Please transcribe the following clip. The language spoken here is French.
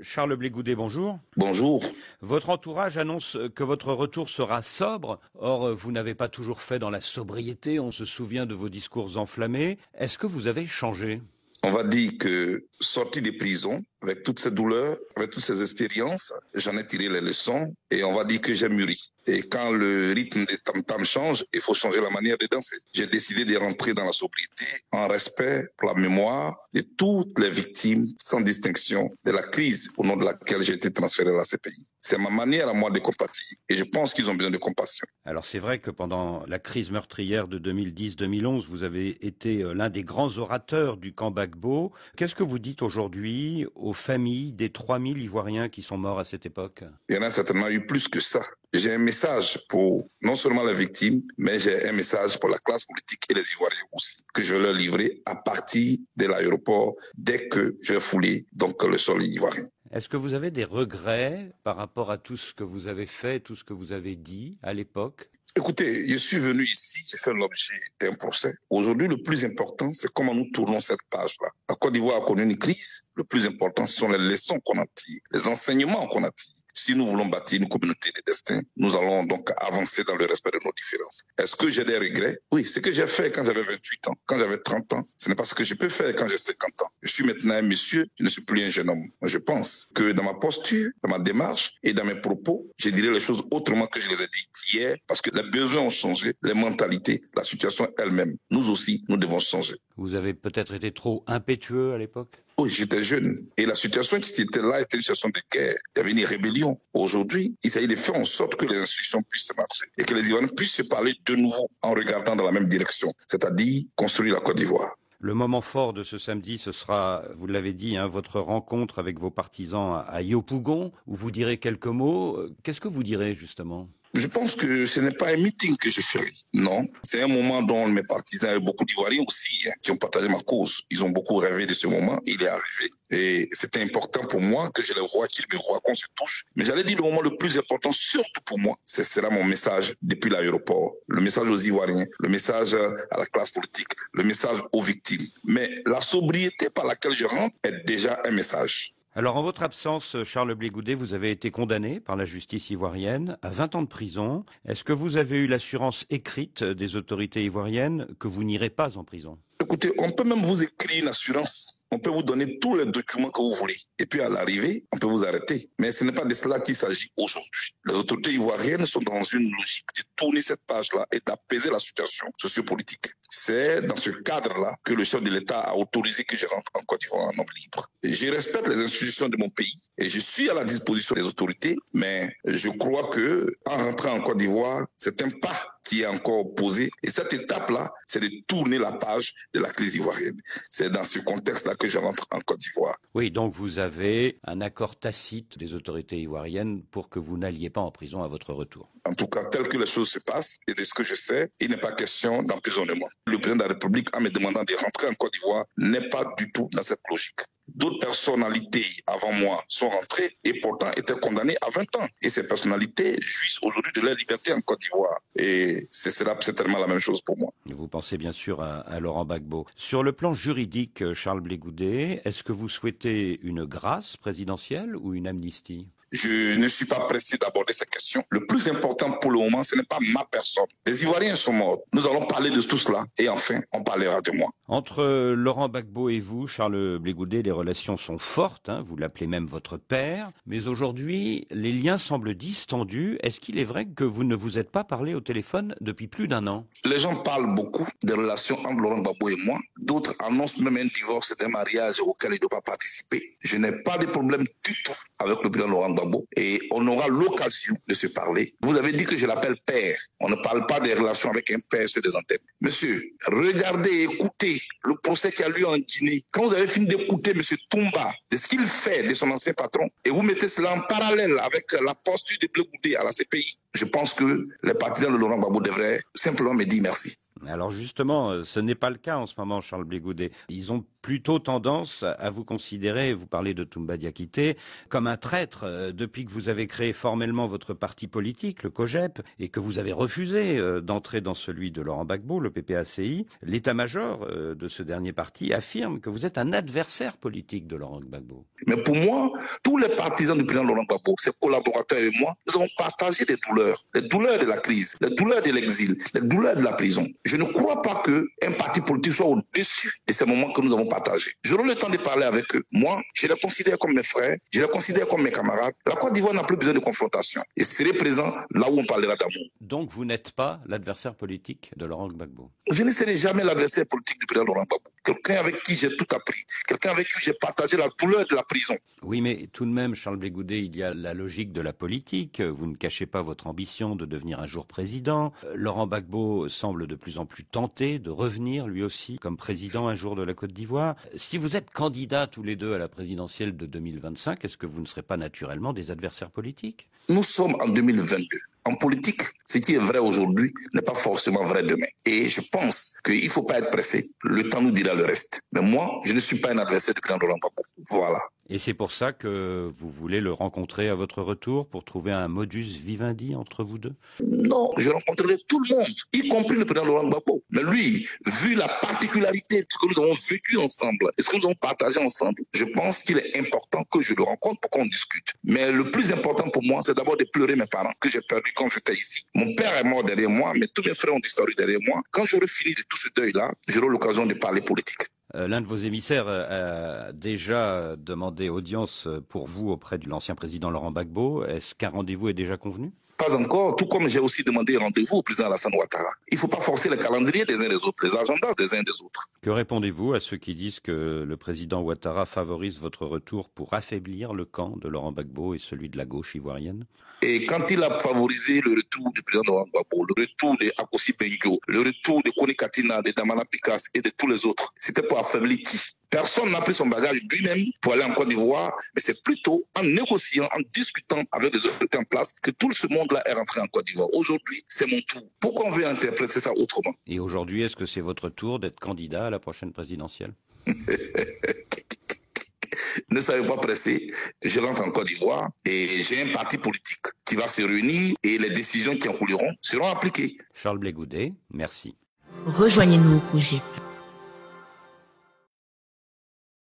Charles Blé Goudet, bonjour. Bonjour. Votre entourage annonce que votre retour sera sobre. Or, vous n'avez pas toujours fait dans la sobriété. On se souvient de vos discours enflammés. Est-ce que vous avez changé ? On va dire que sorti des prisons, avec toutes ces douleurs, avec toutes ces expériences, j'en ai tiré les leçons et on va dire que j'ai mûri. Et quand le rythme des tam-tams change, il faut changer la manière de danser. J'ai décidé de rentrer dans la sobriété en respect pour la mémoire de toutes les victimes, sans distinction, de la crise au nom de laquelle j'ai été transféré à la CPI. C'est ma manière à moi de compatir et je pense qu'ils ont besoin de compassion. Alors c'est vrai que pendant la crise meurtrière de 2010-2011, vous avez été l'un des grands orateurs du camp Gbagbo. Qu'est-ce que vous dites aujourd'hui aux familles des 3000 Ivoiriens qui sont morts à cette époque ? Il y en a certainement eu plus que ça. J'ai un message pour non seulement les victimes, mais j'ai un message pour la classe politique et les Ivoiriens aussi, que je vais leur livrer à partir de l'aéroport dès que je vais fouler donc le sol ivoirien. Est-ce que vous avez des regrets par rapport à tout ce que vous avez fait, tout ce que vous avez dit à l'époque ? Écoutez, je suis venu ici, j'ai fait l'objet d'un procès. Aujourd'hui, le plus important, c'est comment nous tournons cette page-là. La Côte d'Ivoire a connu une crise. Le plus important, ce sont les leçons qu'on a tirées, les enseignements qu'on a tirés. Si nous voulons bâtir une communauté de destin, nous allons donc avancer dans le respect de nos différences. Est-ce que j'ai des regrets ? Oui, ce que j'ai fait quand j'avais 28 ans, quand j'avais 30 ans, ce n'est pas ce que je peux faire quand j'ai 50 ans. Je suis maintenant un monsieur, je ne suis plus un jeune homme. Je pense que dans ma posture, dans ma démarche et dans mes propos, je dirais les choses autrement que je les ai dites hier, parce que les besoins ont changé, les mentalités, la situation elle-même. Nous aussi, nous devons changer. Vous avez peut-être été trop impétueux à l'époque ? Oui, j'étais jeune. Et la situation qui était là était une situation de guerre. Il y avait une rébellion. Aujourd'hui, il s'agit de faire en sorte que les institutions puissent marcher et que les Ivoiriens puissent se parler de nouveau en regardant dans la même direction, c'est-à-dire construire la Côte d'Ivoire. Le moment fort de ce samedi, ce sera, vous l'avez dit, votre rencontre avec vos partisans à Yopougon, où vous direz quelques mots. Qu'est-ce que vous direz justement ? Je pense que ce n'est pas un meeting que je ferai. Non, c'est un moment dont mes partisans et beaucoup d'Ivoiriens aussi qui ont partagé ma cause. Ils ont beaucoup rêvé de ce moment. Il est arrivé. Et c'était important pour moi que je les vois, qu'ils me voient, qu'on se touche. Mais j'allais dire le moment le plus important, surtout pour moi, c'est là mon message depuis l'aéroport. Le message aux Ivoiriens, le message à la classe politique, le message aux victimes. Mais la sobriété par laquelle je rentre est déjà un message. Alors, en votre absence, Charles Blé Goudet, vous avez été condamné par la justice ivoirienne à 20 ans de prison. Est-ce que vous avez eu l'assurance écrite des autorités ivoiriennes que vous n'irez pas en prison ? Écoutez, on peut même vous écrire une assurance. On peut vous donner tous les documents que vous voulez. Et puis à l'arrivée, on peut vous arrêter. Mais ce n'est pas de cela qu'il s'agit aujourd'hui. Les autorités ivoiriennes sont dans une logique de tourner cette page-là et d'apaiser la situation sociopolitique. C'est dans ce cadre-là que le chef de l'État a autorisé que je rentre en Côte d'Ivoire en homme libre. Et je respecte les institutions de mon pays et je suis à la disposition des autorités, mais je crois que en rentrant en Côte d'Ivoire, c'est un pas qui est encore posé. Et cette étape-là, c'est de tourner la page de la crise ivoirienne. C'est dans ce contexte-là que je rentre en Côte d'Ivoire. Oui, donc vous avez un accord tacite des autorités ivoiriennes pour que vous n'alliez pas en prison à votre retour. En tout cas, tel que les choses se passent, et de ce que je sais, il n'est pas question d'emprisonnement. Le président de la République, en me demandant de rentrer en Côte d'Ivoire, n'est pas du tout dans cette logique. D'autres personnalités avant moi sont rentrées et pourtant étaient condamnées à 20 ans. Et ces personnalités jouissent aujourd'hui de leur liberté en Côte d'Ivoire. Et c'est certainement la même chose pour moi. Vous pensez bien sûr à Laurent Gbagbo. Sur le plan juridique, Charles Blé Goudet, est-ce que vous souhaitez une grâce présidentielle ou une amnistie ? Je ne suis pas pressé d'aborder cette question. Le plus important pour le moment, ce n'est pas ma personne. Les Ivoiriens sont morts. Nous allons parler de tout cela et enfin, on parlera de moi. Entre Laurent Gbagbo et vous, Charles Blé Goudet, les relations sont fortes. Vous l'appelez même votre père. Mais aujourd'hui, les liens semblent distendus. Est-ce qu'il est vrai que vous ne vous êtes pas parlé au téléphone depuis plus d'1 an ? Les gens parlent beaucoup des relations entre Laurent Gbagbo et moi. D'autres annoncent même un divorce et un mariage auquel il ne doit pas participer. Je n'ai pas de problème du tout avec le président Laurent Gbagbo. Et on aura l'occasion de se parler. Vous avez dit que je l'appelle père. On ne parle pas des relations avec un père sur des antennes. Monsieur, regardez et écoutez le procès qui a lieu en Guinée. Quand vous avez fini d'écouter M. Toumba, de ce qu'il fait de son ancien patron, et vous mettez cela en parallèle avec la posture de Blé Goudet à la CPI, je pense que les partisans de Laurent Gbagbo devraient simplement me dire merci. Alors justement, ce n'est pas le cas en ce moment, Charles Blé Goudet. Ils ont plutôt tendance à vous considérer, vous parlez de Toumba Diakité, comme un traître depuis que vous avez créé formellement votre parti politique, le COJEP, et que vous avez refusé d'entrer dans celui de Laurent Gbagbo, le PPACI. L'état-major de ce dernier parti affirme que vous êtes un adversaire politique de Laurent Gbagbo. Mais pour moi, tous les partisans du président Laurent Gbagbo, ses collaborateurs et moi, nous avons partagé des douleurs. Les douleurs de la crise, les douleurs de l'exil, les douleurs de la prison. Je ne crois pas qu'un parti politique soit au-dessus de ces moments que nous avons partagés. J'aurai le temps de parler avec eux. Moi, je les considère comme mes frères, je les considère comme mes camarades. La Côte d'Ivoire n'a plus besoin de confrontation. Et je serai présent là où on parlera d'amour. Donc vous n'êtes pas l'adversaire politique de Laurent Gbagbo? Je ne serai jamais l'adversaire politique du président Laurent Gbagbo. Quelqu'un avec qui j'ai tout appris. Quelqu'un avec qui j'ai partagé la douleur de la prison. Oui, mais tout de même, Charles Blé Goudet, il y a la logique de la politique. Vous ne cachez pas votre ambition de devenir un jour président. Laurent Gbagbo semble de plus en plus tenté de revenir, lui aussi, comme président un jour de la Côte d'Ivoire. Si vous êtes candidats tous les deux à la présidentielle de 2025, est-ce que vous ne serez pas naturellement des adversaires politiques? Nous sommes en 2022. En politique, ce qui est vrai aujourd'hui n'est pas forcément vrai demain. Et je pense qu'il ne faut pas être pressé. Le temps nous dira le reste. Mais moi, je ne suis pas un adversaire du président Laurent Gbagbo. Voilà. Et c'est pour ça que vous voulez le rencontrer à votre retour pour trouver un modus vivendi entre vous deux? Non, je rencontrerai tout le monde, y compris le président Laurent Gbagbo. Mais lui, vu la particularité de ce que nous avons vécu ensemble et ce que nous avons partagé ensemble, je pense qu'il est important que je le rencontre pour qu'on discute. Mais le plus important pour moi, c'est d'abord de pleurer mes parents que j'ai perdus quand j'étais ici. Mon père est mort derrière moi, mais tous mes frères ont disparu derrière moi. Quand j'aurai fini de tout ce deuil-là, j'aurai l'occasion de parler politique. L'un de vos émissaires a déjà demandé audience pour vous auprès de l'ancien président Laurent Gbagbo. Est-ce qu'un rendez-vous est déjà convenu? Pas encore, tout comme j'ai aussi demandé rendez-vous au président Alassane Ouattara. Il ne faut pas forcer le calendrier des uns des autres, les agendas des uns des autres. Que répondez-vous à ceux qui disent que le président Ouattara favorise votre retour pour affaiblir le camp de Laurent Gbagbo et celui de la gauche ivoirienne? Et quand il a favorisé le retour du président Laurent Gbagbo, le retour de Akossi Bengo, le retour de Kone Katina, de Damana Pikas et de tous les autres, c'était pour affaiblir qui? Personne n'a pris son bagage lui-même pour aller en Côte d'Ivoire, mais c'est plutôt en négociant, en discutant avec les autorités en place que tout ce monde-là est rentré en Côte d'Ivoire. Aujourd'hui, c'est mon tour. Pourquoi on veut interpréter ça autrement? Et aujourd'hui, est-ce que c'est votre tour d'être candidat à la prochaine présidentielle? Ne soyez pas pressé, je rentre en Côte d'Ivoire et j'ai un parti politique qui va se réunir et les décisions qui en couleront seront appliquées. Charles Blé Goudet, merci. Rejoignez-nous au COJEP.